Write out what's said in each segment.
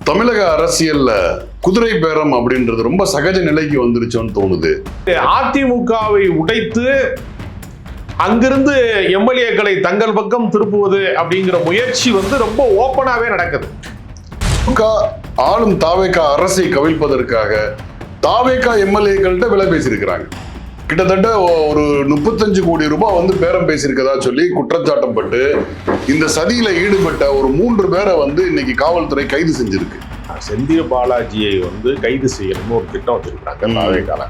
தமிழக அரசியல்ல குதிரை பேரம் அப்படின்றது ரொம்ப சகஜ நிலைக்கு வந்துருச்சோன்னு தோணுது. அதிமுகவை உடைத்து அங்கிருந்து எம்எல்ஏக்களை தங்கள் பக்கம் திருப்புவது அப்படிங்கிற முயற்சி ரொம்ப ஓப்பனாவே நடக்குது. ஆளும் தாவேகா அரசை கவிழ்ப்பதற்காக தாவேகா எம்எல்ஏக்கள்கிட்ட விலை பேசியிருக்கிறாங்க. கிட்டத்தட்ட ஒரு 35 கோடி ரூபாய் பேரம் பேசியிருக்கதா சொல்லி குற்றச்சாட்டம் பட்டு இந்த சதியில ஈடுபட்ட ஒரு 3 பேரை இன்னைக்கு காவல்துறை கைது செஞ்சிருக்கு. செந்தில் பாலாஜியை கைது செய்யணும்னு ஒரு திட்டம் வச்சிருக்காங்க தாவேகால.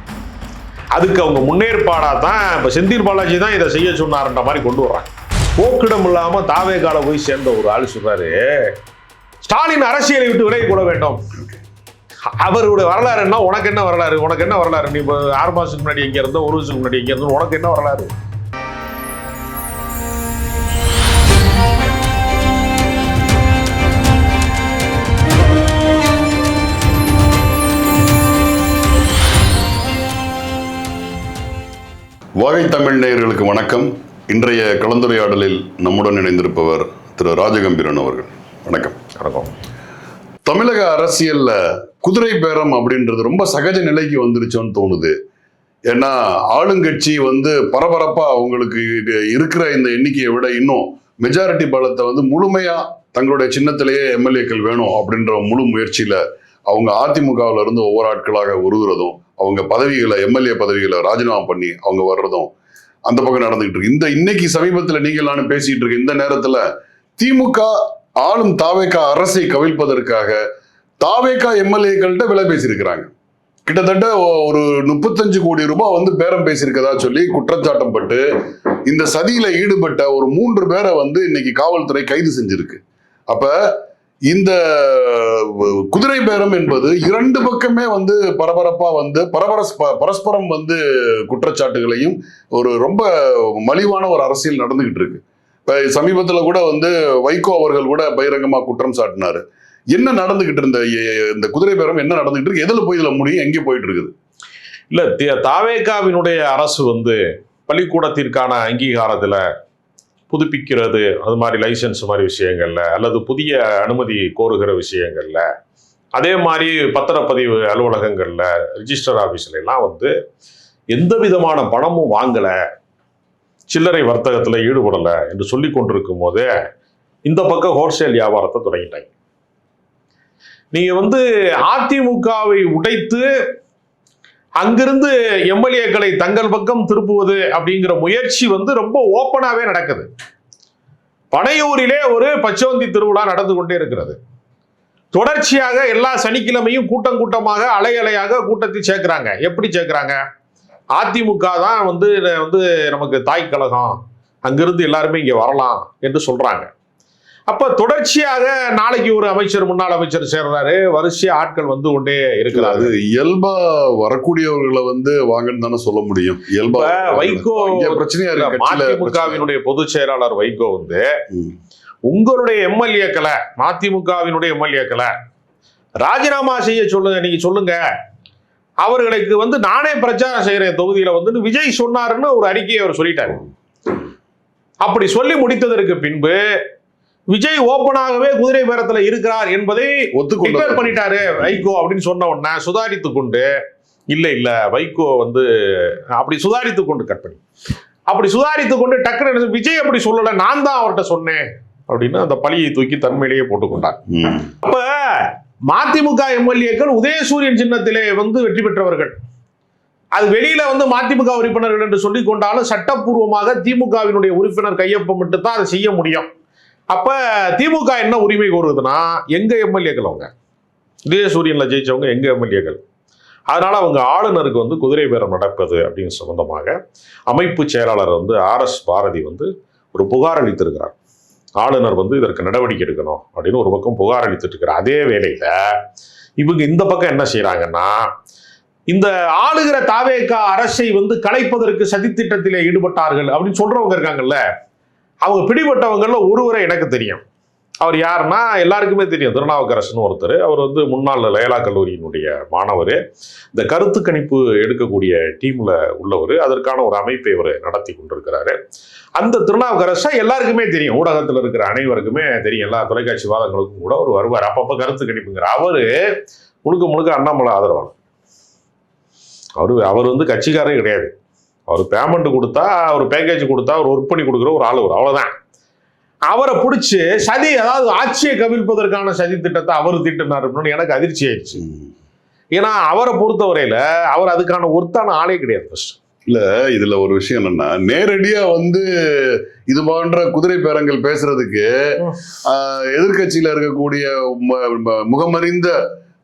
அதுக்கு அவங்க முன்னேற்பாடா தான் இப்ப செந்தில் பாலாஜி தான் இதை செய்ய சொன்னார்ன்ற மாதிரி கொண்டு வர்றாங்க. போக்கிடம் இல்லாம தாவேகால போய் சேர்ந்த ஒரு ஆள் சொல்றாரு, ஸ்டாலின் அரசியலை விட்டு விலகி கொள்ள வேண்டும். அவருடைய வரலாறு என்ன, உனக்கு என்ன வரலாறு, உனக்கு என்ன வரலாறு, நீ 6 மாசத்துக்கு முன்னாடி எங்க இருந்தோ, 1 வருஷத்துக்கு முன்னாடி எங்க இருந்தோ, உனக்கு என்ன வரலாறு? வாகை தமிழ் நேயர்களுக்கு வணக்கம். இன்றைய கலந்துரையாடலில் நம்முடன் இணைந்திருப்பவர் திரு ராஜகம்பீரன் அவர்கள். வணக்கம். வணக்கம். தமிழக அரசியல்ல குதிரை பேரம் அப்படின்றது ரொம்ப சகஜ நிலைக்கு வந்துருச்சோன்னு தோணுது. ஏன்னா ஆளுங்கட்சி பரபரப்பா அவங்களுக்கு இருக்கிற இந்த எண்ணிக்கையை விட இன்னும் மெஜாரிட்டி பலத்தை முழுமையா தங்களுடைய சின்னத்திலேயே எம்எல்ஏக்கள் வேணும் அப்படின்ற முழு முயற்சியில அவங்க அதிமுகவில் இருந்து ஒவ்வொரு ஆட்களாக உருகுறதும், அவங்க பதவிகளை எம்எல்ஏ பதவிகளை ராஜினாமா பண்ணி அவங்க வர்றதும் அந்த பக்கம் நடந்துகிட்டு இருக்கு. இன்னைக்கு சமீபத்தில் நீங்கள் நானும் பேசிட்டு இருக்க இந்த நேரத்துல திமுக ஆளும் தாவேகா அரசை கவிழ்ப்பதற்காக தாவேகா எம்எல்ஏக்கள்கிட்ட விலை பேசியிருக்கிறாங்க. கிட்டத்தட்ட ஒரு 35 கோடி ரூபாய் பேரம் பேசியிருக்கதா சொல்லி குற்றச்சாட்டம் பட்டு இந்த சதியில ஈடுபட்ட ஒரு 3 பேரை இன்னைக்கு காவல்துறை கைது செஞ்சிருக்கு. அப்ப இந்த குதிரை பேரம் என்பது 2 பக்கமே பரபரப்பா பரஸ்பரம் குற்றச்சாட்டுகளையும் ஒரு ரொம்ப மலிவான ஒரு அரசியல் நடந்துகிட்டு இருக்கு. இப்ப சமீபத்துல கூட வைகோ அவர்கள் கூட பகிரங்கமா குற்றம் சாட்டினாரு. என்ன நடந்துகிட்டு இருந்த இந்த குதிரை பேரம் என்ன நடந்துகிட்டு இருக்கு, எதுல போய் இதுல முடியும், எங்கே போயிட்டு இருக்குது? இல்ல, தாவேகாவினுடைய அரசு பள்ளிக்கூடத்திற்கான அங்கீகாரத்துல புதுப்பிக்கிறது, அது மாதிரி லைசன்ஸ் மாதிரி விஷயங்கள்ல, அல்லது புதிய அனுமதி கோருகிற விஷயங்கள்ல, அதே மாதிரி பத்திரப்பதிவு அலுவலகங்கள்ல, ரிஜிஸ்டர் ஆபீஸ்ல எல்லாம் எந்த விதமான பணமும் வாங்கல, சில்லறை வர்த்தகத்துல ஈடுபடல என்று சொல்லி கொண்டிருக்கும் போதே இந்த பக்கம் ஹோல்சேல் வியாபாரத்தை தொடங்கிட்டாங்க. நீங்க அதிமுகவை உடைத்து அங்கிருந்து எம்எல்ஏக்களை தங்கள் பக்கம் திருப்புவது அப்படிங்கிற முயற்சி ரொம்ப ஓப்பனாவே நடக்குது. பனையூரிலே ஒரு பச்சோந்தி திருவிழா நடந்து கொண்டே இருக்கிறது. தொடர்ச்சியாக எல்லா சனிக்கிழமையும் கூட்டம் கூட்டமாக அலை அலையாக கூட்டத்தை சேர்க்கிறாங்க. எப்படி சேர்க்கிறாங்க? அதிமுக தான் நமக்கு தாய் கழகம், அங்கிருந்து எல்லாருமே இங்க வரலாம் என்று சொல்றாங்க. அப்ப தொடர்ச்சியாக நாளைக்கு ஒரு அமைச்சர், முன்னாள் அமைச்சர் சேர்றாரு, வரிசையா ஆட்கள் கொண்டே இருக்கிறாரு. இயல்பா வரக்கூடியவர்களை வாங்கன்னு தானே சொல்ல முடியும். இயல்பா வைகோ பிரச்சனையா இருக்கு. மதிமுகவினுடைய பொதுச் செயலாளர் வைகோ உங்களுடைய எம்எல்ஏக்களை, மதிமுகவினுடைய எம்எல்ஏக்களை ராஜினாமா செய்ய சொல்லுங்க, நீங்க சொல்லுங்க, அவர்களுக்கு நானே பிரச்சாரம் செய்யறேன் தொகுதியில விஜய் சொன்னாருன்னு ஒரு அறிக்கையை அவர் சொல்லிட்டாரு. அப்படி சொல்லி முடித்ததற்கு பின்பு விஜய் ஓப்பனாகவே குதிரை பேரத்துல இருக்கிறார் என்பதை டிக்ளேர் பண்ணிட்டாரு வைகோ அப்படின்னு சொன்ன உடனே சுதாரித்து கொண்டு இல்ல வைகோ அப்படி சுதாரித்து கொண்டு அப்படி சுதாரித்து கொண்டு டக்குனு விஜய் அப்படி சொல்லல, நான் தான் அவர்கிட்ட சொன்னேன் அப்படின்னு அந்த பழியை தூக்கி தன்மையிலேயே போட்டுக்கொண்டார். அப்ப மதிமுக எம்எல்ஏக்கள் உதயசூரியன் சின்னத்திலே வெற்றி பெற்றவர்கள். அது வெளியில மதிமுக உறுப்பினர்கள் என்று சொல்லிக் கொண்டாலும் சட்டப்பூர்வமாக திமுகவினுடைய உறுப்பினர் கையொப்பமிட்டு தான் அதை செய்ய முடியும். அப்ப திமுக என்ன உரிமை கோருதுன்னா, எங்க எம்எல்ஏக்கள் அவங்க உதயசூரியன்ல ஜெயிச்சவங்க எங்க எம்எல்ஏக்கள். அதனால அவங்க ஆளுநருக்கு குதிரை பேரம் நடப்பது அப்படின்னு சம்பந்தமாக அமைப்பு செயலாளர் RS பாரதி ஒரு புகார் அளித்திருக்கிறார். ஆளுநர் இதற்கு நடவடிக்கை எடுக்கணும் அப்படின்னு ஒரு பக்கம் புகார் அளித்துட்டு இருக்கிறார். அதே வேளையில இவங்க இந்த பக்கம் என்ன செய்யறாங்கன்னா, இந்த ஆளுகிற தாவேகா அரசை கலைப்பதற்கு சதித்திட்டத்திலே ஈடுபட்டார்கள் அப்படின்னு சொல்றவங்க இருக்காங்கல்ல, அவங்க பிடிபட்டவங்கள்ல ஒருவரை எனக்கு தெரியும். அவர் யாருன்னா எல்லாருக்குமே தெரியும், திருநாவுக்கரசன் ஒருத்தர். அவர் முன்னாள் லயலா கல்லூரியினுடைய மாணவர், இந்த கருத்து கணிப்பு எடுக்கக்கூடிய டீம்ல உள்ளவர். அதற்கான ஒரு அமைப்பை அவர் நடத்தி கொண்டிருக்கிறாரு. அந்த திருநாவுக்கரசை எல்லாருக்குமே தெரியும், ஊடகத்தில் இருக்கிற அனைவருக்குமே தெரியும், எல்லா தொலைக்காட்சி வாதங்களுக்கும் கூட அவர் வருவார், அப்பப்போ கருத்து கணிப்புங்கிற. அவரு முழுக்க முழுக்க அண்ணாமலை ஆதரவாளர். அவர் வந்து கட்சிக்காரே கிடையாது. அவர் பேமெண்ட் கொடுத்தா, அவர் பேக்கேஜ் கொடுத்தா, அவர் ஒர்க் பண்ணி கொடுக்குற ஒரு ஆள், அவ்வளவுதான். அவரை பிடிச்சி சதி, அதாவது ஆட்சியை கவிழ்ப்பதற்கான சதி திட்டத்தை அவர் திட்டினார் அப்படின்னு எனக்கு அதிர்ச்சி ஆயிடுச்சு. ஏன்னா அவரை பொறுத்தவரையில அவர் அதுக்கான ஒருத்தான ஆளே கிடையாது. ஃபர்ஸ்ட் இல்ல, இதுல ஒரு விஷயம் என்னன்னா, நேரடியா வந்து இது போன்ற குதிரை பேரங்கள் பேசுறதுக்கு எதிர்கட்சியில இருக்கக்கூடிய முகமறிந்த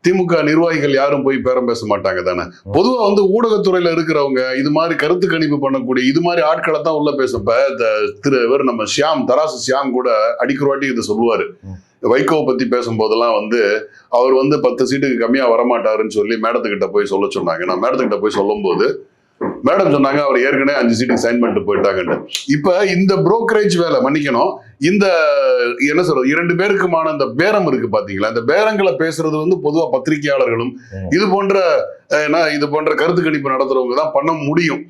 திமுக நிர்வாகிகள் யாரும் போய் பேரம் பேச மாட்டாங்க தானே. பொதுவா வந்து ஊடகத்துறையில இருக்கிறவங்க இது மாதிரி கருத்து கணிப்பு பண்ணக்கூடிய இது மாதிரி ஆட்களை தான் உள்ள பேசப்ப இவர் நம்ம தராசு ஷியாம் கூட அடிக்கிற வாட்டி இதை சொல்லுவாரு. வைகோவை பத்தி பேசும்போதெல்லாம் வந்து அவர் வந்து 10 சீட்டுக்கு கம்மியா வரமாட்டாருன்னு சொல்லி மேடத்துக்கிட்ட போய் சொல்ல சொன்னாங்க. நான் மேடத்துக்கிட்ட போய் சொல்லும் போது மேடம் சொன்னாங்க அவர் ஏற்கனவே 5 சீட்டுக்கு சைன் பண்ணிட்டு போயிட்டாங்கன்னு. இப்ப இந்த புரோக்கரேஜ் வேலை, மன்னிக்கணும், இந்த என்ன சொல்றது, 2 பேருக்குமான இந்த பேரம் இருக்கு பாத்தீங்களா, இந்த பேரங்களை பேசுறது வந்து பொதுவா பத்திரிகையாளர்களும் இது போன்ற கருத்து கணிப்பு நடத்துறவங்க தான் பண்ண முடியும்.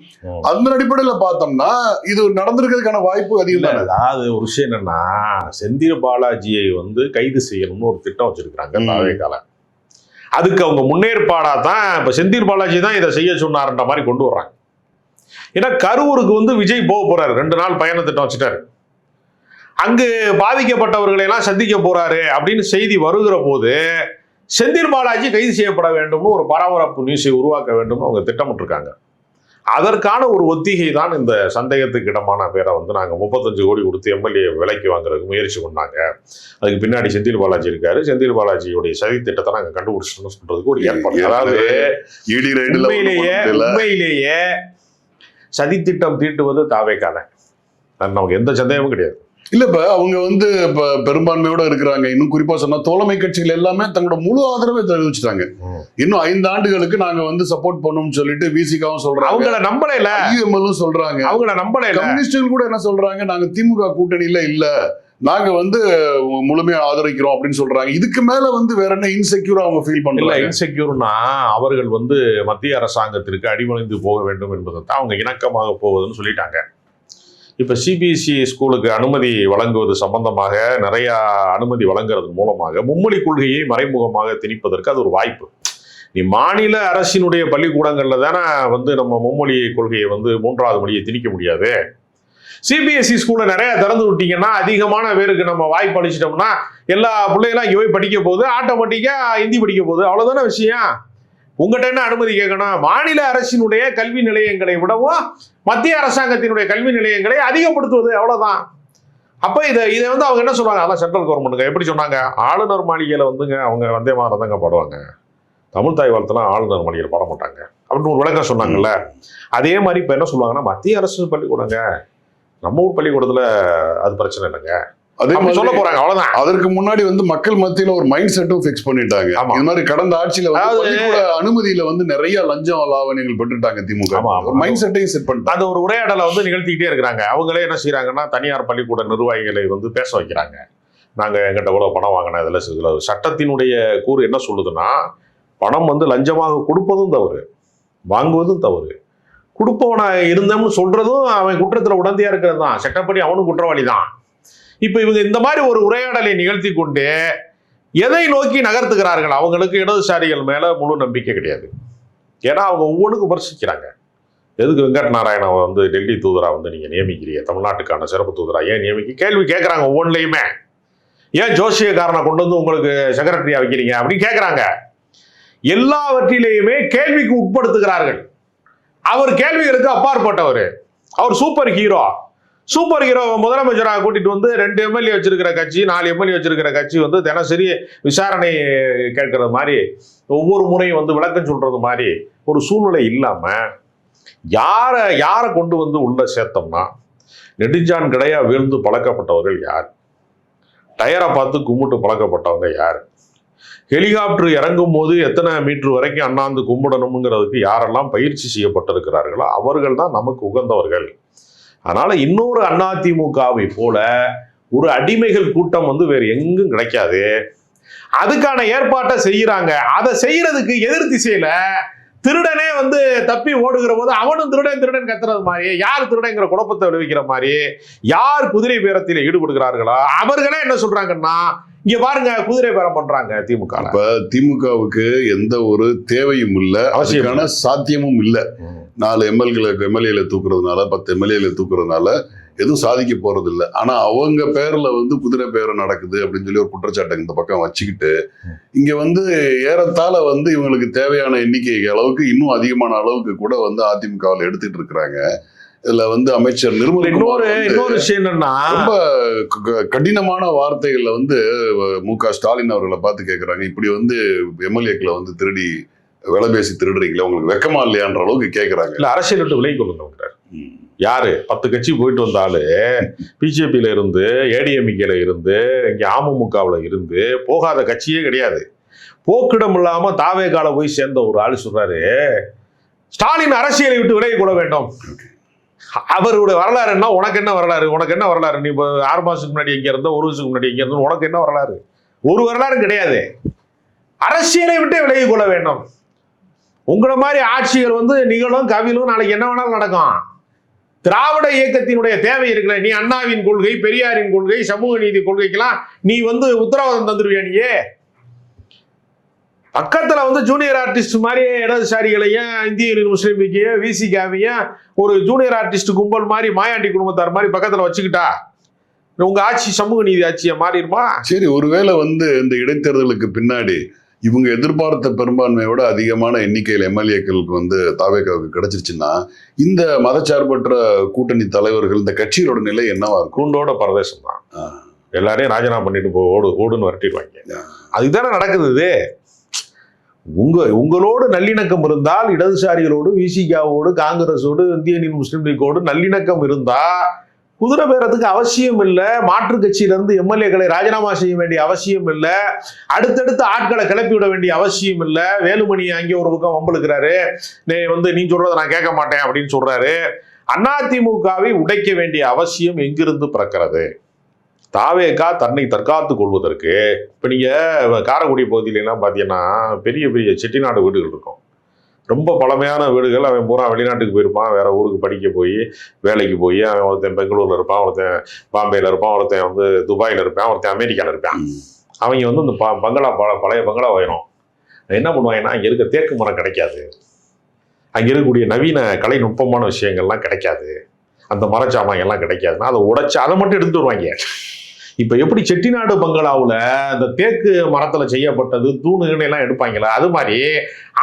அந்த அடிப்படையில பார்த்தோம்னா இது நடந்திருக்கிறதுக்கான வாய்ப்பு அதிகம் தான். அதாவது ஒரு விஷயம் என்னன்னா, செந்தில் பாலாஜியை வந்து கைது செய்யணும்னு ஒரு திட்டம் வச்சிருக்காங்க தாவேகால. அதுக்கு அவங்க முன்னேற்பாடா தான் இப்ப செந்தில் பாலாஜி தான் இதை செய்ய சொன்னார்ன்ற மாதிரி கொண்டு வர்றாங்க. ஏன்னா கரூருக்கு வந்து விஜய் போக போறாரு, 2 நாள் பயண திட்டம் வச்சுட்டாரு. அங்கு பாதிக்கப்பட்டவர்களை எல்லாம் சந்திக்க போறாரு அப்படின்னு செய்தி வருகிற போது செந்தில் பாலாஜி கைது செய்யப்பட வேண்டும்னு ஒரு பரபரப்பு நியூஸை உருவாக்க வேண்டும்னு அவங்க திட்டமிட்டிருக்காங்க. அதற்கான ஒரு ஒத்திகை தான் இந்த சந்தேகத்துக்கு இடமான பேரை வந்து நாங்கள் 35 கோடி கொடுத்து எம்எல்ஏ விலைக்கு வாங்குறதுக்கு முயற்சி பண்ணாங்க. அதுக்கு பின்னாடி செந்தில் பாலாஜி இருக்காரு, செந்தில் பாலாஜியுடைய சதி திட்டத்தை நாங்கள் கண்டுபிடிச்சிட்டோம்னு சொல்றதுக்கு ஒரு ஏற்பாடு. அதாவது உண்மையிலேயே சதி திட்டம் தீட்டுவது தாவேகால, நமக்கு எந்த சந்தேகமும் கிடையாது. இல்ல, இப்ப அவங்க வந்து இப்ப பெரும்பான்மையோட இருக்கிறாங்க. இன்னும் குறிப்பா சொன்னா தோழமை கட்சிகள் எல்லாமே தங்களோட முழு ஆதரவை தெரிவிச்சுட்டாங்க. இன்னும் 5 ஆண்டுகளுக்கு நாங்க வந்து சப்போர்ட் பண்ணோம்னு சொல்லிட்டு விசிகாவும் சொல்றாங்க, அவங்கள நம்பல, ஐஎம்எல்லும் சொல்றாங்க, அவங்கள நம்பல. கம்யூனிஸ்டுகள் கூட என்ன சொல்றாங்க, நாங்க திமுக கூட்டணியில இல்ல, நாங்க வந்து முழுமையா ஆதரிக்கிறோம் அப்படின்னு சொல்றாங்க. இதுக்கு மேல வந்து வேற என்ன இன்செக்யூரா அவங்க ஃபீல் பண்ணல. இன்செக்யூர்னா அவர்கள் வந்து மத்திய அரசாங்கத்திற்கு அடிபணிந்து போக வேண்டும் என்பதை தான் அவங்க இணக்கமாக போவதுன்னு சொல்லிட்டாங்க. இப்போ சிபிஎஸ்இ ஸ்கூலுக்கு அனுமதி வழங்குவது சம்பந்தமாக நிறைய அனுமதி வழங்குறது மூலமாக மும்மொழி கொள்கையை மறைமுகமாக திணிப்பதற்கு அது ஒரு வாய்ப்பு. நீ மாநில அரசினுடைய பள்ளிக்கூடங்கள்ல தானே வந்து நம்ம மும்மொழி கொள்கையை வந்து 3வது மொழியை திணிக்க முடியாது. சிபிஎஸ்இ ஸ்கூல்ல நிறைய திறந்து விட்டீங்கன்னா, அதிகமான பேருக்கு நம்ம வாய்ப்பு அளிச்சிட்டோம்னா எல்லா பிள்ளைகளும் இங்கே போய் படிக்க போகுது, ஆட்டோமேட்டிக்கா ஹிந்தி படிக்க போகுது, அவ்வளவுதானே விஷயம். உங்கள்கிட்ட என்ன அனுமதி கேட்கணும்? மாநில அரசினுடைய கல்வி நிலையங்களை விடவும் மத்திய அரசாங்கத்தினுடைய கல்வி நிலையங்களை அதிகப்படுத்துவது, அவ்வளவுதான். அப்ப இதை வந்து அவங்க என்ன சொல்றாங்க, அதான் சென்ட்ரல் கவர்மெண்ட்டுங்க எப்படி சொன்னாங்க, ஆளுநர் மாளிகையில வந்துங்க அவங்க வந்தே மாதம் தாங்க பாடுவாங்க, தமிழ் தாய் வாழ்த்துலாம் ஆளுநர் மாளிகையில் பாட மாட்டாங்க அப்படின்னு ஒரு விளக்கம் சொன்னாங்கல்ல. அதே மாதிரி இப்ப என்ன சொல்லுவாங்கன்னா, மத்திய அரசு பள்ளிக்கூடங்க, நம்ம ஊர் பள்ளிக்கூடத்துல அது பிரச்சனை இல்லைங்க, அதே மாதிரி சொல்ல போறாங்க, அவ்வளவுதான். அதற்கு முன்னாடி வந்து மக்கள் மத்தியில ஒரு மைண்ட் செட்டும் ஃபிக்ஸ் பண்ணிட்டாங்க. இது மாதிரி கடந்த ஆட்சியில பள்ளிக்கூட அனுமதியில வந்து நிறைய லஞ்சம் லாவணிகள் பெற்றுட்டாங்க திமுக. மைண்ட் செட்டையும் செட் பண்ணிட்டாங்க. அந்த ஒரு உரையாடலை வந்து நிகழ்த்திக்கிட்டே இருக்கிறாங்க. அவங்களே என்ன செய்யறாங்கன்னா, தனியார் பள்ளிக்கூட நிர்வாகிகளை வந்து பேச வைக்கிறாங்க. நாங்க எங்கிட்ட எவ்வளவு பணம் வாங்கினா இதுல சட்டத்தினுடைய கூறு என்ன சொல்லுதுன்னா, பணம் வந்து லஞ்சமாக கொடுப்பதும் தவறு, வாங்குவதும் தவறு, கொடுப்பவனா இருந்தோம்னு சொல்றதும் அவன் குற்றத்துல உடந்தையா இருக்கிறது தான், சட்டப்படி அவனும் குற்றவாளி தான். இப்ப இவங்க இந்த மாதிரி ஒரு உரையாடலை நிகழ்த்தி கொண்டு எதை நோக்கி நகர்த்துகிறார்கள்? அவங்களுக்கு இடதுசாரிகள் மேல முழு நம்பிக்கை கிடையாது. ஏன்னா அவங்க ஒவ்வொன்றுக்கும் விமர்சிக்கிறாங்க. எதுக்கு வெங்கட் நாராயண வந்து டெல்லி தூதரா வந்து நீங்க நியமிக்கிறீங்க, தமிழ்நாட்டுக்கான சிறப்பு தூதரா ஏன் நியமிக்க கேள்வி கேட்கறாங்க. ஒவ்வொன்றுலையுமே ஏன் ஜோசியக்காரனை கொண்டு வந்து உங்களுக்கு செக்ரட்டரியா வைக்கிறீங்க அப்படின்னு கேட்கறாங்க. எல்லாவற்றிலேயுமே கேள்விக்கு உட்படுத்துகிறார்கள். அவர் கேள்விகளுக்கு அப்பாற்பட்டவர், அவர் சூப்பர் ஹீரோ. சூப்பர் ஹீரோ முதலமைச்சராக கூட்டிட்டு வந்து 2 எம்எல்ஏ வச்சிருக்கிற கட்சி, 4 எம்எல்ஏ வச்சிருக்கிற கட்சி வந்து தினசரி விசாரணை கேட்கறது மாதிரி, ஒவ்வொரு முறையும் வந்து விளக்கம் சொல்றது மாதிரி ஒரு சூழ்நிலை இல்லாம யாரை கொண்டு வந்து உள்ள சேர்த்தோம்னா, நெடுஞ்சான் கிடையா வீழ்ந்து பழக்கப்பட்டவர்கள் யார், டயரை பார்த்து கும்பிட்டு பழக்கப்பட்டவங்க யார், ஹெலிகாப்டர் இறங்கும் போது எத்தனை மீட்டர் வரைக்கும் அண்ணாந்து கும்பிடணுங்கிறதுக்கு யாரெல்லாம் பயிற்சி செய்யப்பட்டிருக்கிறார்களோ அவர்கள் தான் நமக்கு உகந்தவர்கள். அதனால இன்னொரு அதிமுகவை போல ஒரு அடிமைகள் கூட்டம் வந்து வேற எங்கும் கிடைக்காது. அதுக்கான ஏற்பாட்டை செய்யறாங்க. அதை செய்யறதுக்கு எதிர் திசையில திருடனே வந்து தப்பி ஓடுகிற போது அவனும் திருடன் கத்துறது மாதிரி, யார் திருடங்கிற குழப்பத்தை விளைவிக்கிற மாதிரி, யார் குதிரை பேரத்தில் ஈடுபடுகிறார்களோ அவர்களே என்ன சொல்றாங்கன்னா, இங்க பாருங்க குதிரை பேரம் பண்றாங்க திமுக. இப்ப திமுகவுக்கு எந்த ஒரு தேவையும் இல்ல, அவசியமான சாத்தியமும் இல்ல. 4 எம்எல்ஏல தூக்குறதுனால 10 எம்எல்ஏல தூக்குறதுனால எதுவும் சாதிக்க போறது இல்லை. ஆனா அவங்க பேர்ல வந்து குதிரை பேரம் நடக்குது அப்படின்னு சொல்லி ஒரு குற்றச்சாட்டை இந்த பக்கம் வச்சுக்கிட்டு இங்க வந்து ஏறத்தாழ வந்து இவங்களுக்கு தேவையான எண்ணிக்கை அளவுக்கு இன்னும் அதிகமான அளவுக்கு கூட வந்து அதிமுகவில் எடுத்துட்டு இருக்கிறாங்க. இதுல வந்து அமைச்சர் நிர்மலா இன்னொரு விஷயம் என்னன்னா, ரொம்ப கடினமான வார்த்தைகள்ல வந்து மு.க. ஸ்டாலின் அவர்களை பார்த்து கேட்கிறாங்க, இப்படி வந்து எம்எல்ஏக்களை வந்து திருடி விலை பேசி திருடுறீங்களா, உங்களுக்கு வெக்கமா இல்லையான்ற அளவுக்கு கேட்கறாங்க. இல்ல அரசியல் விட்டு விலகி கொள்ளுங்க. யாரு 10 கட்சி போயிட்டு வந்தாலும் பிஜேபியில இருந்து, ஏடிஎம்கேல இருந்து, இங்க அமமுகவுல இருந்து போகாத கட்சியே கிடையாது. போக்கிடம் இல்லாம தாவேகால போய் சேர்ந்த ஒரு ஆளு சொல்றாரு, ஸ்டாலின் அரசியலை விட்டு விலகி கொள்ள வேண்டும். அவருடைய வரலாறு என்ன, உனக்கு என்ன வரலாறு, நீ இப்போ 6 மாசத்துக்கு முன்னாடி எங்க இருந்த, 1 வருஷத்துக்கு முன்னாடி எங்க இருந்த, உனக்கு என்ன வரலாறு? ஒரு வரலாறு கிடையாது. அரசியலை விட்டு விலகி கொள்ள வேண்டும். உங்களை மாதிரி ஆட்சிகள் வந்து நிகழும் கவிழும், நாளைக்கு என்ன வேணாலும் நடக்கும். திராவிட இயக்கத்தினுடைய தேவை இருக்கிற நீ அண்ணாவின் கொள்கை, பெரியாரின் கொள்கை, சமூக நீதி கொள்கைக்கெல்லாம் நீ வந்து உத்தரவாதம் தந்துருவியா? நீ பக்கத்துல வந்து ஜூனியர் ஆர்டிஸ்ட் மாதிரி இடதுசாரிகளையும், இந்திய யூனியன் முஸ்லீம் லீக்கையும், விசிகாவையும் ஒரு ஜூனியர் ஆர்டிஸ்ட் கும்பல் மாதிரி, மாயாண்டி குடும்பத்தார் மாதிரி பக்கத்துல வச்சுக்கிட்டா உங்க ஆட்சி சமூக நீதி ஆட்சியை மாறிடுமா? சரி, ஒருவேளை வந்து இந்த இடைத்தேர்தலுக்கு பின்னாடி இவங்க எதிர்பார்த்த பெரும்பான்மையோட அதிகமான எண்ணிக்கையில் எம்எல்ஏக்களுக்கு வந்து தாவேகாவுக்கு கிடைச்சிருச்சுன்னா இந்த மதச்சார்பற்ற கூட்டணி தலைவர்கள், இந்த கட்சியோட நிலை என்னவா இருக்கும்? கூண்டோட பரதேசம் தான். எல்லாரையும் ராஜினாமா பண்ணிட்டு ஓடுன்னு வரட்டிடுவாங்க. அதுதானே நடக்குது. இது உங்களோடு நல்லிணக்கம் இருந்தால், இடதுசாரிகளோடு, விசிகாவோடு, காங்கிரஸோடு, இந்திய யூனியன் முஸ்லீம் லீக்கோடு நல்லிணக்கம் இருந்தா குதிரை பேரத்துக்கு அவசியம் இல்லை. மாற்று கட்சியிலிருந்து எம்எல்ஏக்களை ராஜினாமா செய்ய வேண்டிய அவசியம் இல்லை. அடுத்தடுத்து ஆட்களை கிளப்பி விட வேண்டிய அவசியம் இல்லை. வேலுமணி அங்கே ஒரு பக்கம் வம்பளுக்கிறாரு, நீ சொல்றதை நான் கேட்க மாட்டேன் அப்படின்னு சொல்றாரு. அதிமுகவை உடைக்க வேண்டிய அவசியம் எங்கிருந்து பிறக்கிறது? தாவேகா தன்னை தற்காத்துக் கொள்வதற்கு இப்ப நீங்க காரைக்குடி பகுதியிலாம் பாத்தீங்கன்னா பெரிய பெரிய செட்டிநாடு வீடுகள் இருக்கும். ரொம்ப பழமையான வீடுகள். அவன் பூரா வெளிநாட்டுக்கு போயிருப்பான், வேற ஊருக்கு படிக்க போய் வேலைக்கு போய், அவன் ஒருத்தன் பெங்களூர்ல இருப்பான், ஒருத்தன் பாம்பேல இருப்பான், ஒருத்தன் வந்து துபாயில இருப்பான், ஒருத்தன் அமெரிக்கால இருப்பான். அவங்க வந்து இந்த பங்களா பழைய பங்களா உயரும். என்ன பண்ணுவாங்கன்னா, அங்க இருக்க தேக்கு மரம் கிடைக்காது, அங்க இருக்கக்கூடிய நவீன கலை நுட்பமான விஷயங்கள்லாம் கிடைக்காது, அந்த மரச்சாமான் எல்லாம் கிடைக்காதுன்னா அதை உடைச்சு அதை மட்டும் எடுத்துட்டு வருவாங்க. இப்ப எப்படி செட்டிநாடு பங்களாவுல அந்த தேக்கு மரத்துல செய்யப்பட்டது தூணுகள் எல்லாம் எடுப்பாங்களா, அது மாதிரி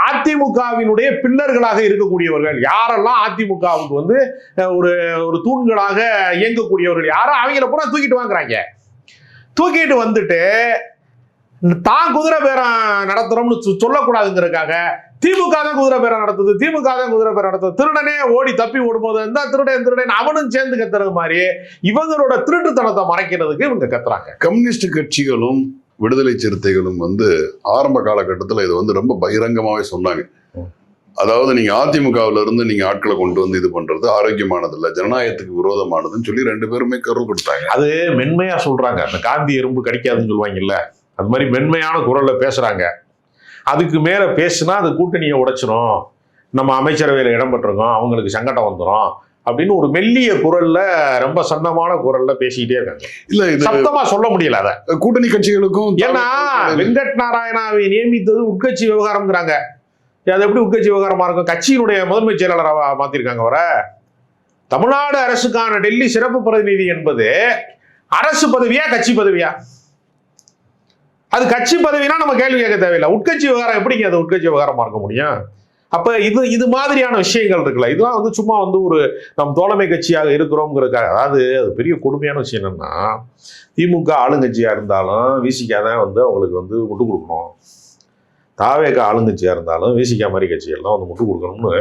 அதிமுகவினுடைய பில்லர்களாக இருக்கக்கூடியவர்கள் யாரெல்லாம் அதிமுகவுக்கு வந்து ஒரு தூண்களாக இயங்கக்கூடியவர்கள் யாரோ அவங்கள பூரா தூக்கிட்டு வாங்குறாங்க. தூக்கிட்டு வந்துட்டு தான் குதிரை பேரம் நடத்துறோம்னு சொல்லக்கூடாதுங்கிறதுக்காக திமுக தான் குதிரை பேரம் நடத்துது, திருடனே ஓடி தப்பி ஓடும்போது இந்த திருடன் அவனும் சேர்ந்து கத்துறது மாதிரி இவங்களோட திருட்டுத்தனத்தை மறைக்கிறதுக்கு இவங்க கத்துறாங்க. கம்யூனிஸ்ட் கட்சிகளும் விடுதலை சிறுத்தைகளும் வந்து ஆரம்ப காலகட்டத்தில் இது வந்து ரொம்ப பகிரங்கமாவே சொன்னாங்க. அதாவது நீங்க அதிமுகவில இருந்து நீங்க ஆட்களை கொண்டு வந்து இது பண்றது ஆரோக்கியமானது இல்ல, ஜனநாயகத்துக்கு விரோதமானதுன்னு சொல்லி 2 பேருமே கருள் கொடுத்தாங்க. அது மென்மையா சொல்றாங்க. அந்த காந்தி எறும்பு கடிக்காதுன்னு சொல்லுவாங்கல்ல, அது மாதிரி மென்மையான குரல்ல பேசுறாங்க. அதுக்கு மேல பேசுனா அது கூட்டணியை உடைச்சிரும், நம்ம அமைச்சரவையில இடம் பெற்றிருக்கோம், அவங்களுக்கு சங்கடம் வந்துடும் அப்படின்னு ஒரு மெல்லிய குரல்ல, ரொம்ப சன்னமான குரல்ல பேசிக்கிட்டே இருக்காங்க. இல்ல இது சத்தமா சொல்ல முடியல. அத கூட்டணி கட்சிகளுக்கும், ஏன்னா வெங்கட் நாராயணாவை நியமித்தது உட்கட்சி விவகாரம்ங்கிறாங்க. அது எப்படி உட்கட்சி விவகாரமா இருக்கும்? கட்சியினுடைய முதன்மை செயலாளராக மாத்திருக்காங்க. வர தமிழ்நாடு அரசுக்கான டெல்லி சிறப்பு பிரதிநிதி என்பது அரசு பதவியா கட்சி பதவியா? அது கட்சி பதவினா நம்ம கேள்வி கேட்க தேவையில்லை. உட்கட்சி விவகாரம் எப்படிங்க அது உட்கட்சி விவகாரமா இருக்க முடியும்? அப்ப இது மாதிரியான விஷயங்கள் இருக்குல்ல, இதெல்லாம் வந்து சும்மா வந்து ஒரு நம் தோழமை கட்சியாக இருக்கிறோம்ங்கிறதுக்காக. அதாவது அது பெரிய கொடுமையான விஷயம் என்னன்னா, திமுக ஆளுங்கட்சியா இருந்தாலும் விசிகா தான் வந்து அவங்களுக்கு வந்து முட்டு கொடுக்கணும், தாவேகா ஆளுங்கட்சியா இருந்தாலும் விசிகா மாதிரி கட்சிகள்லாம் வந்து முட்டு கொடுக்கணும்னு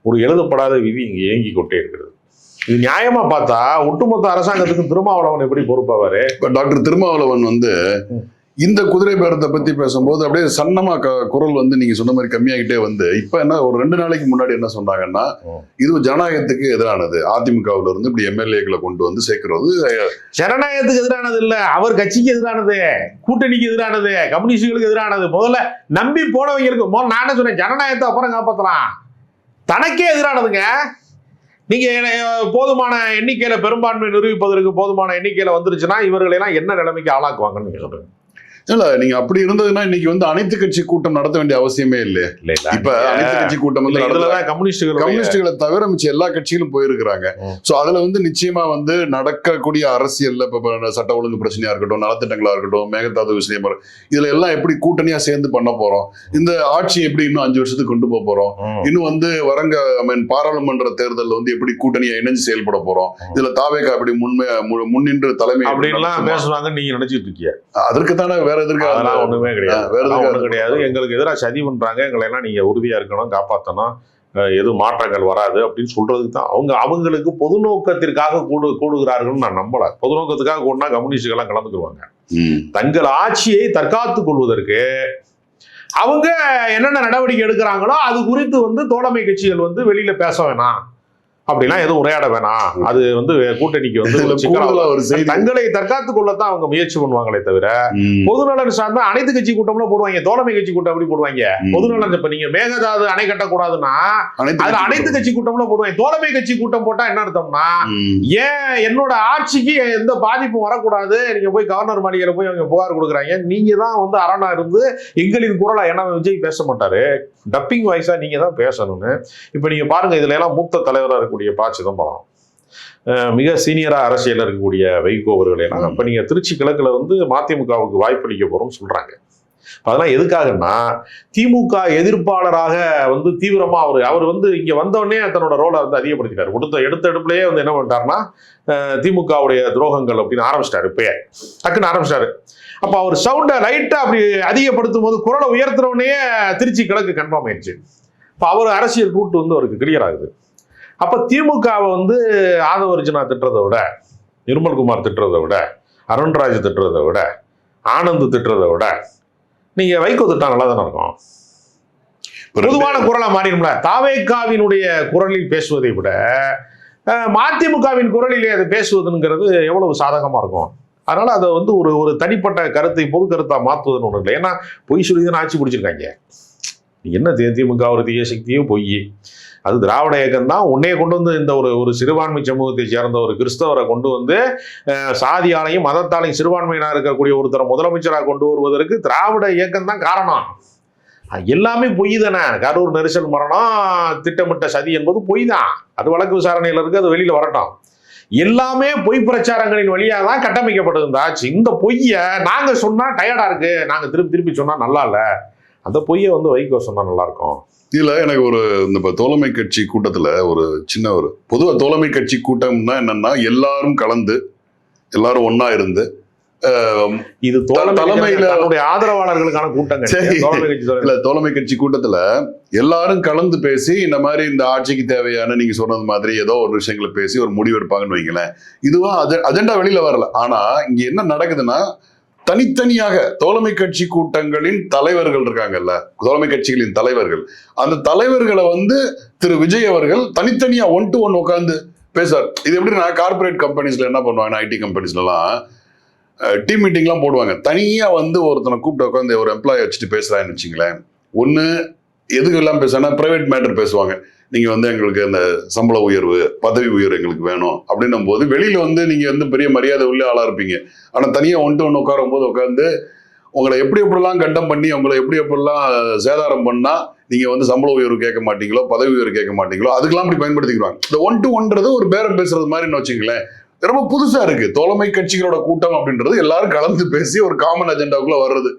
ஒரு எழுதப்படாத விதி இங்க இயங்கி கொண்டே இருக்கிறது. இது நியாயமா பார்த்தா ஒட்டுமொத்த அரசாங்கத்துக்கு திருமாவளவன் எப்படி பொறுப்பாவாரு? டாக்டர் திருமாவளவன் வந்து இந்த குதிரை பேரத்தை பத்தி பேசும்போது அப்படியே சன்னமா குரல் வந்து நீங்க சொன்ன மாதிரி கம்மியாகிட்டே வந்து இப்ப என்ன ஒரு 2 நாளைக்கு முன்னாடி என்ன சொன்னாங்கன்னா இது ஜனநாயகத்துக்கு எதிரானது, அதிமுகவுல இருந்து இப்படி எம்எல்ஏக்களை கொண்டு வந்து சேர்க்கிறது ஜனநாயகத்துக்கு எதிரானது இல்ல, அவர் கட்சிக்கு எதிரானது, கூட்டணிக்கு எதிரானது, கம்யூனிஸ்டுகளுக்கு எதிரானது. முதல்ல நம்பி போனவங்களுக்கு நான் என்ன சொன்னேன், ஜனநாயகத்தை அப்புறம் காப்பாற்றலாம், தனக்கே எதிரானதுங்க. நீங்க போதுமான எண்ணிக்கையில பெரும்பான்மை நிரூபிப்பதற்கு போதுமான எண்ணிக்கையில வந்துருச்சுன்னா இவர்களை எல்லாம் என்ன நிலைமைக்கு ஆளாக்குவாங்கன்னு நீங்க சொல்றீங்க? இல்ல நீங்க அப்படி இருந்ததுன்னா இன்னைக்கு வந்து அனைத்து கட்சி கூட்டம் நடத்த வேண்டிய அவசியமே இல்லை. இப்ப அனைத்து கட்சி கூட்டம் வந்து கம்யூனிஸ்டுகளை தவிர மிச்ச எல்லா கட்சிகளும் போயிருக்கிறாங்க. சோ அதுல வந்து நிச்சயமா வந்து நடக்கக்கூடிய அரசியல்ல இப்ப சட்ட ஒழுங்கு பிரச்சனையா இருக்கட்டும், நலத்திட்டங்களா இருக்கட்டும், மேகதாது விஷயம், இதுல எல்லாம் எப்படி கூட்டணியா சேர்ந்து பண்ண போறோம், இந்த ஆட்சி எப்படி இன்னும் 5 வருஷத்துக்கு கொண்டு போக போறோம், இன்னும் வந்து வரங்க பாராளுமன்ற தேர்தலில் வந்து எப்படி கூட்டணியா இணைஞ்சு செயல்பட போறோம், இதுல தாவேகா அப்படி முன்னின்று தலைமை அப்படின்லாம் பேசுவாங்க நீங்க நினைச்சிட்டு இருக்கீங்க. அதற்கு தானே வேற எதற்கு அதெல்லாம் ஒண்ணுமே கிடையாது, வேற ஒண்ணும் கிடையாது. எங்களுக்கு எதிராக சதி பண்றாங்க, எங்களை எல்லாம் நீங்க உறுதியா இருக்கணும், காப்பாற்றணும், எதுவும் மாற்றங்கள் வராது அப்படின்னு சொல்றதுக்கு தான் அவங்களுக்கு பொது நோக்கத்திற்காக கூடுகிறார்கள் நான் நம்பல. பொது நோக்கத்துக்காக கூடனா கம்யூனிஸ்டுகள் எல்லாம் கலந்துக்குவாங்க. தங்கள் ஆட்சியை தற்காத்துக் கொள்வதற்கு அவங்க என்னென்ன நடவடிக்கை எடுக்கிறாங்களோ அது குறித்து வந்து தோழமை கட்சிகள் வந்து வெளியில பேச வேணாம், அப்படிலாம் எதுவும் உரையாட வேணாம், அது வந்து கூட்டணிக்கு வந்து தங்களை தற்காத்துக் கொள்ளத்தான் அவங்க முயற்சி பண்ணுவாங்களே தவிர பொதுநலன் சார்ந்த அனைத்து கட்சி கூட்டம்லாம் போடுவாங்க. தோழமை கட்சி கூட்டம் எப்படி போடுவாங்க? பொதுநலன் இப்ப நீங்க மேகதாது அணை கட்டக்கூடாதுன்னா அதுல அனைத்து கட்சி கூட்டம்லாம் போடுவாங்க. தோழமை கட்சி கூட்டம் போட்டா என்ன அர்த்தம்னா, ஏன் என்னோட ஆட்சிக்கு எந்த பாதிப்பும் வரக்கூடாது, நீங்க போய் கவர்னர் மாளிகையில போய் அவங்க புகார் கொடுக்குறாங்க, நீங்க தான் வந்து அரணா இருந்து எங்களின் குரலா, ஏன்னா விஜய் பேச மாட்டாரு, டப்பிங் வாய்ஸா நீங்க தான் பேசணும்னு. இப்ப நீங்க பாருங்க, இதுல எல்லாம் மூத்த தலைவராக இருக்கக்கூடிய ப. சிதம்பரம், மிக சீனியரா அரசியல் இருக்கக்கூடிய வைகோ அவர்கள் எல்லாம் இப்ப நீங்க திருச்சி கிழக்குல வந்து மதிமுகவுக்கு வாய்ப்பளிக்க போறோம்னு சொல்றாங்க. அதெல்லாம் எதுக்காகன்னா, திமுக எதிர்ப்பாளராக வந்து தீவிரமா அவர் வந்து இங்க வந்தோடனே தன்னோட ரோலை வந்து அதிகப்படுத்திட்டாரு. எடுத்த எடுப்புலயே வந்து என்ன பண்ணிட்டாருன்னா, திமுகவுடைய துரோகங்கள் அப்படின்னு ஆரம்பிச்சிட்டாரு. இப்பயே டக்குன்னு ஆரம்பிச்சிட்டாரு. அப்ப அவர் சவுண்டை லைட்டா அப்படி அதிகப்படுத்தும் போது குரலை உயர்த்துறவனே திருச்சி கிழக்கு கன்ஃபார்ம் ஆயிடுச்சு. இப்ப அவர் அரசியல் ரூட் வந்து அவருக்கு கிளியர் ஆகுது. அப்ப திமுகவை வந்து ஆதவர்ஜுனா திட்டுறதை விட, நிர்மல்குமார் திட்டுறதை விட, அருண்ராஜ் திட்டுறதை விட, ஆனந்த் திட்டுறதை விட நீங்க வைகோ திட்டா நல்லா தானே இருக்கும். பொதுவான குரலா மாறிடும்ல. தாவேகாவினுடைய குரலில் பேசுவதை விட மதிமுகவின் குரலிலே அதை பேசுவதுங்கிறது எவ்வளவு சாதகமா இருக்கும். அதனால அதை வந்து ஒரு தனிப்பட்ட கருத்தை பொது கருத்தா மாற்றுவதுன்னு ஒண்ணு இல்லை. ஏன்னா பொய் சொல்லி தான் ஆட்சி பிடிச்சிருக்காங்க. என்ன திமுக ஒரு தீய சக்தியோ பொய், அது திராவிட இயக்கம் தான் உன்னைய கொண்டு வந்து இந்த ஒரு சிறுபான்மை சமூகத்தை சேர்ந்த ஒரு கிறிஸ்தவரை கொண்டு வந்து சாதியாலையும் மதத்தாலையும் சிறுபான்மையினா இருக்கக்கூடிய ஒருத்தரை முதலமைச்சராக கொண்டு வருவதற்கு திராவிட இயக்கம் தான் காரணம். எல்லாமே பொய் தானே. கரூர் நெரிசல் மரணம் திட்டமிட்ட சதி என்பது பொய் தான். அது வழக்கு விசாரணையில் இருக்கு, அது வெளியில வரட்டும். எல்லாமே பொய் பிரச்சாரங்களின் வழியாக தான் கட்டமைக்கப்பட்டது இந்த ஆட்சி. இந்த பொய்யை நாங்க சொன்னா டயர்டா இருக்கு, நாங்க திருப்பி சொன்னா நல்லா இல்லை, அந்த பொய்யை வந்து வைகோ சொன்னா நல்லா இருக்கும். இதுல எனக்கு இந்த தோழமை கட்சி கூட்டத்துல ஒரு சின்ன பொதுவா தோழமை கட்சி கூட்டம்னா என்னன்னா, எல்லாரும் கலந்து எல்லாரும் ஒன்னா இருந்து இது தலைமையில ஆதரவாளர்களுக்கான கூட்டம். தோழமை கட்சி கூட்டத்துல எல்லாரும் கலந்து பேசி இந்த மாதிரி இந்த ஆட்சிக்கு தேவையான நீங்க சொன்னது மாதிரி ஏதோ ஒரு விஷயங்களை பேசி ஒரு முடிவு எடுப்பாங்கன்னு வைங்களேன். இதுவா அஜெண்டா வெளியில வரல. ஆனா இங்க என்ன நடக்குதுன்னா, தனித்தனியாக தோழமை கட்சி கூட்டங்களின் தலைவர்கள் இருக்காங்கல்ல, தோழமை கட்சிகளின் தலைவர்கள், அந்த தலைவர்களை வந்து திரு விஜய் அவர்கள் தனித்தனியா 1-to-1 உட்காந்து பேசுவார். இது எப்படின்னா, கார்பரேட் கம்பெனிஸ்ல என்ன பண்ணுவாங்கன்னா, ஐடி கம்பெனிஸ்ல எல்லாம் டீம் மீட்டிங்லாம் போடுவாங்க. தனியா வந்து ஒருத்தனை கூப்பிட்டு உட்காந்து ஒரு எம்ப்ளாயி வச்சுட்டு பேசுறான்னு வச்சுங்களேன். ஒண்ணு எதுக்கு எல்லாம் பேசுனா பிரைவேட் மேட்டர் பேசுவாங்க. நீங்க வந்து எங்களுக்கு அந்த சம்பள உயர்வு, பதவி உயர்வு எங்களுக்கு வேணும் அப்படின்னும் போது வெளியில வந்து நீங்க வந்து பெரிய மரியாதை உள்ள ஆளா இருப்பீங்க. ஆனா தனியா 1-to-1 உட்காரும் போது உட்காந்து உங்களை எப்படிலாம் கண்டம் பண்ணி உங்களை எப்படிலாம் சேதாரம் பண்ணா நீங்க வந்து சம்பள உயர்வு கேட்க மாட்டீங்களோ, பதவி உயர்வு கேட்க மாட்டீங்களோ, அதுக்கெல்லாம் அப்படி பயன்படுத்திக்கிறாங்க. இந்த 1-to-1ன்றது ஒரு பேரம் பேசுறது மாதிரின்னு வச்சுங்களேன். ரொம்ப புதுசா இருக்கு. தோழமை கட்சிகளோட கூட்டம் அப்படின்றது எல்லாரும் கலந்து பேசி ஒரு காமன் அஜெண்டாவுக்குள்ள வர்றது.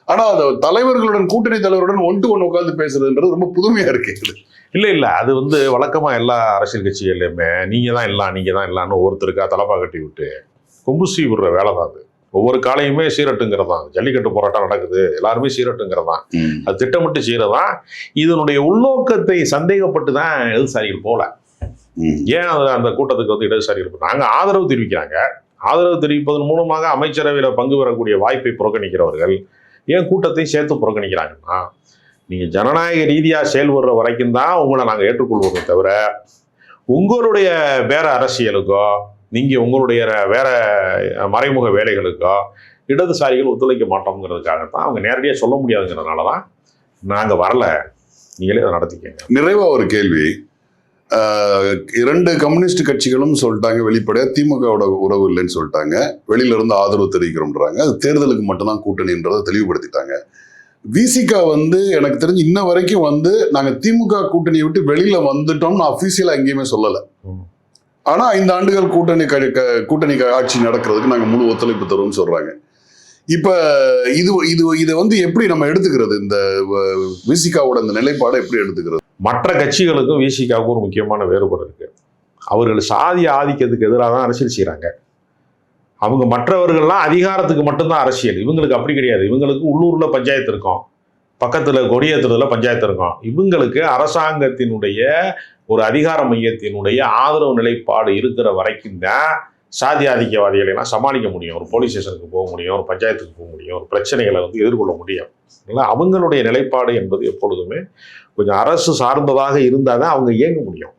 ஆனா அந்த தலைவர்களுடன், கூட்டணி தலைவருடன் 1-to-1 உட்காந்து பேசுறதுன்றது ரொம்ப புதுமையா இருக்கு. இல்ல அது வந்து வழக்கமா எல்லா அரசியல் கட்சிகள்லையுமே நீங்க தான் இல்லான்னு ஒருத்தருக்கா தலப்பா கட்டி விட்டு கொம்புசி விடுற வேலை தான் அது. ஒவ்வொரு காலையுமே சீரட்டுங்கிறதான். ஜல்லிக்கட்டு போராட்டம் நடக்குது, எல்லாருமே சீரட்டுங்கிறதான். அது திட்டமிட்டு செய்யறதான். இதனுடைய உள்நோக்கத்தை சந்தேகப்பட்டு தான் இடதுசாரிகள் போல. ஏன் அந்த கூட்டத்துக்கு வந்து இடதுசாரிகள் நாங்க ஆதரவு தெரிவிக்கிறாங்க. ஆதரவு தெரிவிப்பதன் மூலமாக அமைச்சரவையில் பங்கு பெறக்கூடிய வாய்ப்பை புறக்கணிக்கிறவர்கள் ஏன் கூட்டத்தையும் சேர்த்து புறக்கணிக்கிறாங்கன்னா, நீங்கள் ஜனநாயக ரீதியாக செயல்படுற வரைக்கும் தான் உங்களை நாங்கள் ஏற்றுக்கொள்வோமே தவிர, உங்களுடைய வேற அரசியலுக்கோ நீங்கள் உங்களுடைய வேற மறைமுக வேலைகளுக்கோ இடதுசாரிகள் ஒத்துழைக்க மாட்டோங்கிறதுக்காகத்தான் அவங்க நேரடியாக சொல்ல முடியாதுங்கிறதுனால தான் நாங்கள் வரல, நீங்களே அதை நடத்திக்கங்க. நிறைவா ஒரு கேள்வி. 2 கம்யூனிஸ்ட் கட்சிகளும் சொல்லிட்டாங்க வெளிப்படையா திமுகவோட உறவு இல்லைன்னு சொல்லிட்டாங்க, வெளியில இருந்து ஆதரவு தெரிவிக்கிறோம்ன்றாங்க, அது தேர்தலுக்கு மட்டும்தான் கூட்டணின்றதை தெளிவுபடுத்திட்டாங்க. விசிக எனக்கு தெரிஞ்சு இன்ன வரைக்கும் நாங்க திமுக கூட்டணியை விட்டு வெளியில வந்துட்டோம்னு அபிஷியலா எங்கேயுமே சொல்லல. ஆனா 5 ஆண்டுகள் கூட்டணி ஆட்சி நடக்கிறதுக்கு நாங்க முழு ஒத்துழைப்பு தருவோம்னு சொல்றாங்க. இப்ப இது எப்படி நம்ம எடுத்துக்கிறது, இந்த விசிகாவோட இந்த நிலைப்பாடை எப்படி எடுத்துக்கிறது? மற்ற கட்சிகளுக்கும் விசிகாவுக்கும் ஒரு முக்கியமான வேறுபாடு இருக்கு. அவர்கள் சாதி ஆதிக்கத்துக்கு எதிராக தான் அரசியல் செய்யறாங்க. அவங்க மற்றவர்கள்லாம் அதிகாரத்துக்கு மட்டும்தான் அரசியல், இவங்களுக்கு அப்படி கிடையாது. இவங்களுக்கு உள்ளூர்ல பஞ்சாயத்து இருக்கும், பக்கத்துல கொடியேற்றுறதுல பஞ்சாயத்து இருக்கும். இவங்களுக்கு அரசாங்கத்தினுடைய ஒரு அதிகார மையத்தினுடைய ஆதரவு நிலைப்பாடு இருக்கிற வரைக்கும் தான் சாதி ஆதிக்கவாதிகளை எல்லாம் சமாளிக்க முடியும். ஒரு போலீஸ் ஸ்டேஷனுக்கு போக முடியும், ஒரு பஞ்சாயத்துக்கு போக முடியும், ஒரு பிரச்சனைகளை எதிர்கொள்ள முடியும். இல்லை, அவங்களுடைய நிலைப்பாடு என்பது எப்பொழுதுமே கொஞ்சம் அரசு சார்ந்ததாக இருந்தால் தான் அவங்க இயங்க முடியும்.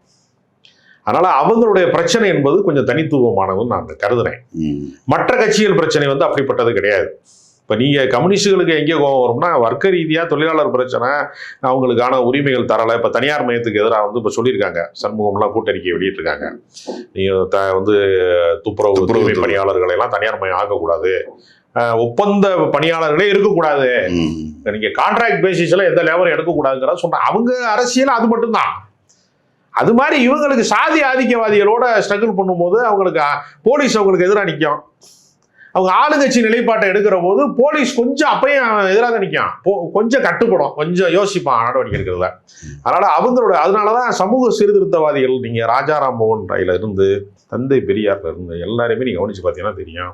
அதனால அவங்களுடைய பிரச்சனை என்பது கொஞ்சம் தனித்துவமானதுன்னு நான் கருதுறேன். மற்ற கட்சிகள் பிரச்சனை அப்படிப்பட்டது கிடையாது. இப்போ நீங்கள் கம்யூனிஸ்டுகளுக்கு எங்கே கோபம் வரும்னா, வர்க்க ரீதியாக தொழிலாளர் பிரச்சனை, அவங்களுக்கான உரிமைகள் தரலை. இப்போ தனியார் மையத்துக்கு எதிராக இப்போ சொல்லியிருக்காங்க, சண்முகம்லாம் கூட்டறிக்கை வெளியிட்டிருக்காங்க. நீங்கள் துப்புரவு தூய்மை பணியாளர்களை எல்லாம் தனியார் மையம் ஆக்கக்கூடாது, ஒப்பந்த பணியாளர்களே இருக்கக்கூடாது, நீங்கள் கான்ட்ராக்ட் பேசிஸ்ல எந்த லேபரும் எடுக்கக்கூடாதுங்கிறத சொன்ன அவங்க அரசியல் அது மட்டும்தான். அது மாதிரி இவங்களுக்கு சாதி ஆதிக்கவாதிகளோட ஸ்ட்ரகிள் பண்ணும்போது அவங்களுக்கு போலீஸ் அவங்களுக்கு எதிராக நிற்கும். அவங்க ஆளுங்கட்சி நிலைப்பாட்டை எடுக்கிற போது போலீஸ் கொஞ்சம் அப்பயும் எதிராக நிற்கும், கொஞ்சம் கட்டுப்படும், கொஞ்சம் யோசிப்பான் நடவடிக்கை எடுக்கிறதுல. அதனாலதான் சமூக சீர்திருத்தவாதிகள், நீங்க ராஜாராம் மோகன் ராயில இருந்து தந்தை பெரியார்ல இருந்து எல்லாருமே நீங்க கவனிச்சு பார்த்தீங்கன்னா தெரியும்,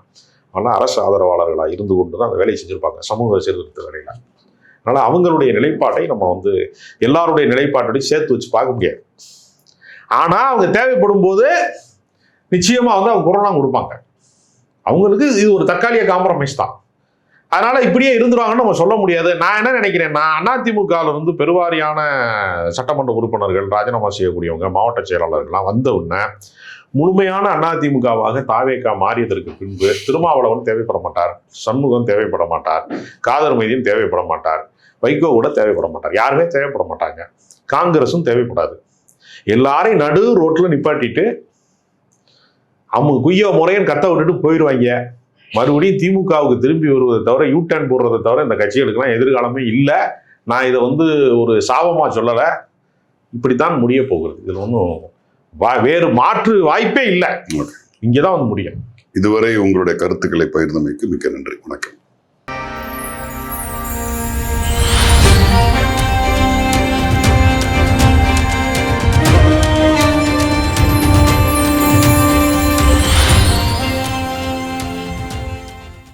ஆனால் அரசு ஆதரவாளர்களாக இருந்து கொண்டு தான் அந்த வேலையை செஞ்சிருப்பாங்க சமூக சீர்திருத்த வேலையில. அதனால அவங்களுடைய நிலைப்பாட்டை நம்ம எல்லாருடைய நிலைப்பாட்டோடையும் சேர்த்து வச்சு பார்க்க முடியாது. ஆனா அவங்க தேவைப்படும் போது நிச்சயமா அவங்க குரலாம் கொடுப்பாங்க. அவங்களுக்கு இது ஒரு தற்காலிக காம்ப்ரமைஸ் தான். அதனால இப்படியே இருந்துருவாங்கன்னு நம்ம சொல்ல முடியாது. நான் என்ன நினைக்கிறேன்னா, அதிமுகவில் பெருவாரியான சட்டமன்ற உறுப்பினர்கள் ராஜினாமா செய்யக்கூடியவங்க, மாவட்ட செயலாளர்கள்லாம் வந்த உடனே முழுமையான அதிமுகவாக தாவேகா மாறியதற்கு பின்பு திருமாவளவன் தேவைப்பட மாட்டார், சண்முகம் தேவைப்பட மாட்டார், காதர் மைதீன் தேவைப்பட மாட்டார், வைகோ கூட தேவைப்பட மாட்டார், யாருமே தேவைப்பட மாட்டாங்க, காங்கிரஸும் தேவைப்படாது. எல்லாரையும் நடு ரோட்ல நிப்பாட்டிட்டு அவங்க குய்யோ முறையன்னு கத்த விட்டுட்டு போயிடுவாங்க. மறுபடியும் திமுகவுக்கு திரும்பி வருவதை தவிர, யூ டர்ன் போடுறதை தவிர இந்த கட்சிகளுக்கெல்லாம் எதிர்காலமே இல்லை. நான் இதை ஒரு சாபமா சொல்லலை, இப்படித்தான் முடிய போகிறது. இதுல ஒன்றும் வேறு மாற்று வாய்ப்பே இல்லை, இங்கேதான் முடியும். இதுவரை உங்களுடைய கருத்துக்களை பகிர்ந்தமைக்கு மிக்க நன்றி. வணக்கம்.